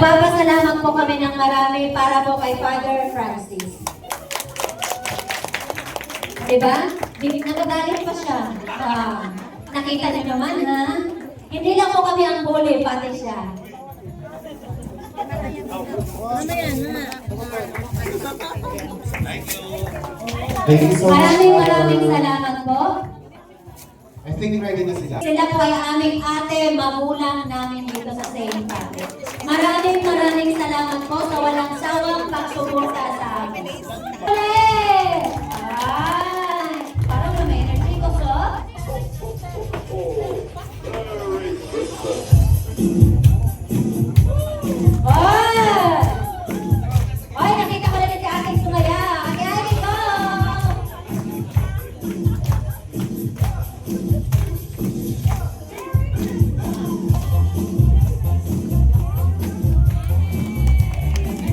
Nagpapasalamat po kami ng marami para po kay Father Francis. Diba? Nagagalit pa siya. Nakita niyo naman, ha? Hindi lang po kami ang bully, pati siya. Thank you so much. Maraming salamat po. I think ready na sila. Sila po ay aming ate, magulang namin dito sa St. Patrick. Maraming salamat po sa walang sawang pagsuporta sa amin. Ay! Parang may energy ko, so? Oy, nakita ko na si ating sumaya. Ate ko!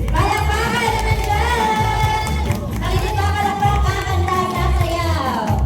Palakpakan naman dyan! Nakinig ba palakpakan ang dasa sayaw?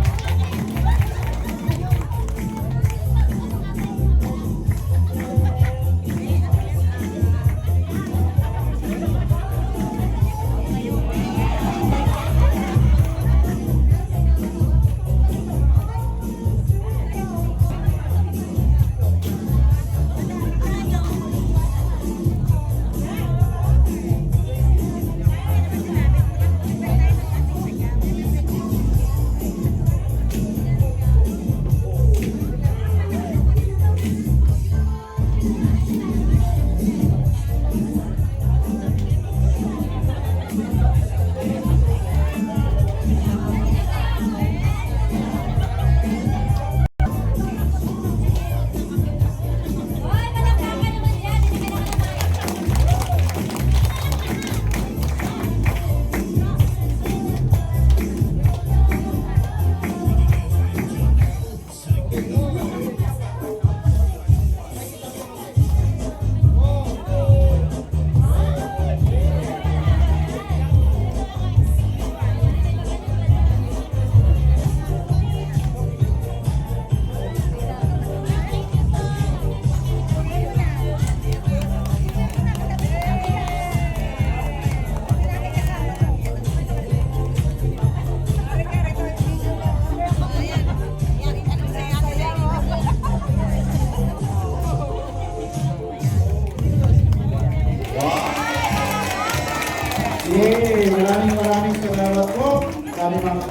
Yay! Maraming salamat po. Kami mga...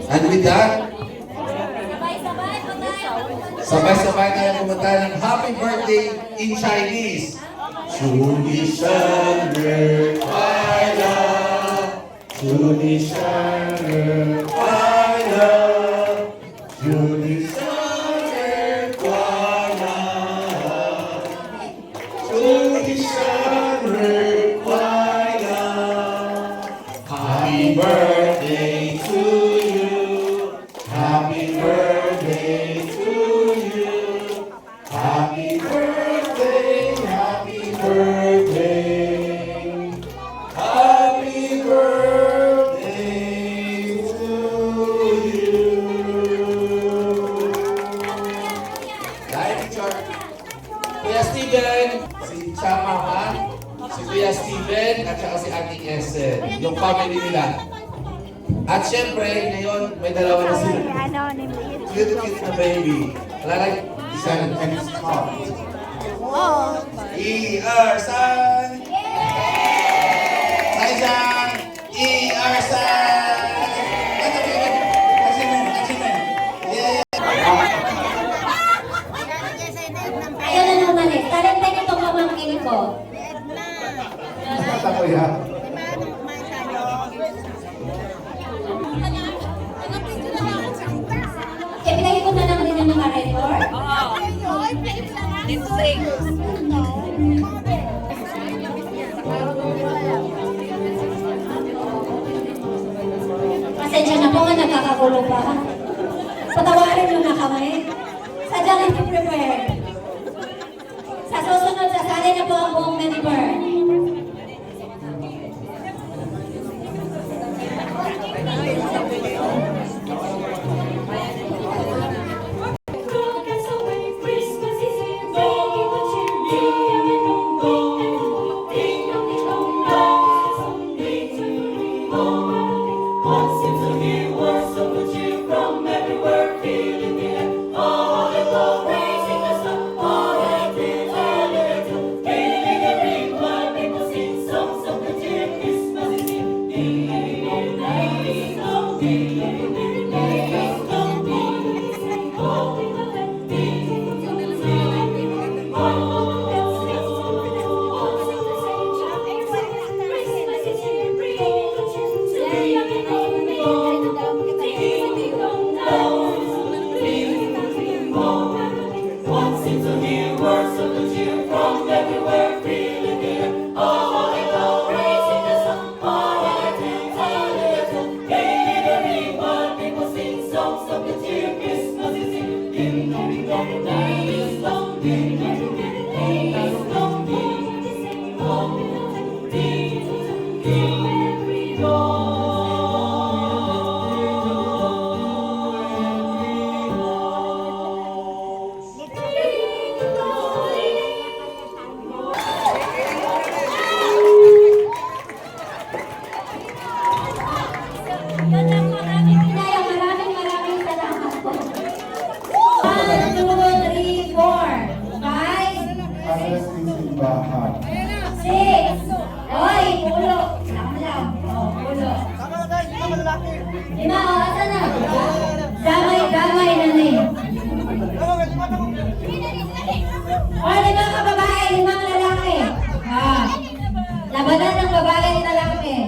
And with that, sabay-sabay tayo pumunta ng happy birthday in Chinese. 祝你生日快乐，祝你生日快乐，祝你生日快乐，祝你生日快乐 ，Happy birthday to you, Happy birthday to you, Happy birthday, Happy birthday, Happy birthday to you. Dahil picture, Kuya Steven, si Chama ha, si Kuya Steven at saka si Auntie Esen, yung family nila. At syempre, ngayon may dalawa na sila. Cute na baby. Lalagay, Seven X Card. Ersan! Saizan! Ersan! Ayaw na naman eh. Talente nitong pamangkin ko. Basta ko yan. Ibigay ko na lang din ang mga record. Pasensya na po nga nagkakagulo pa. Patawarin nyo na kami. Sadyang hindi prepared. Sa susunod, sasali na po ang buong member. Kaya maraming salamat po. 1, 2, 3, 4, 5, Alas din simbahan. 6. Oy, pulo. Tama lang. Oh, pulo. 5, asan na? Damay na ni. O, 5 ka babae, 5 lalaki. Labanan ng babae at lalaki.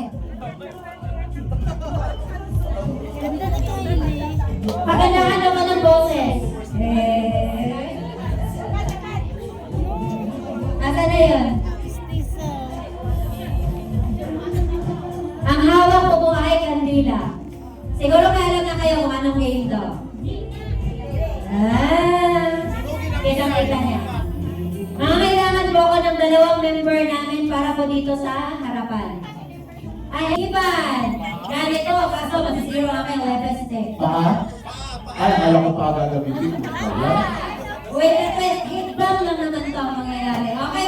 Pagandahan naman ng boses. Asan na yun? Ang hawak ko po ay kandila. Siguro may alam na kayo kung anong game to. Kitang-kita niya. Kailangan po ako ng 2 member namin para po dito sa harapan. Ay, Ivan! Ganito, kaso mag-zero kami ang weapon stick. Ay, alam ko pa gagamitin. Wait, hit bomb lang naman to ang mangyayari. Okay?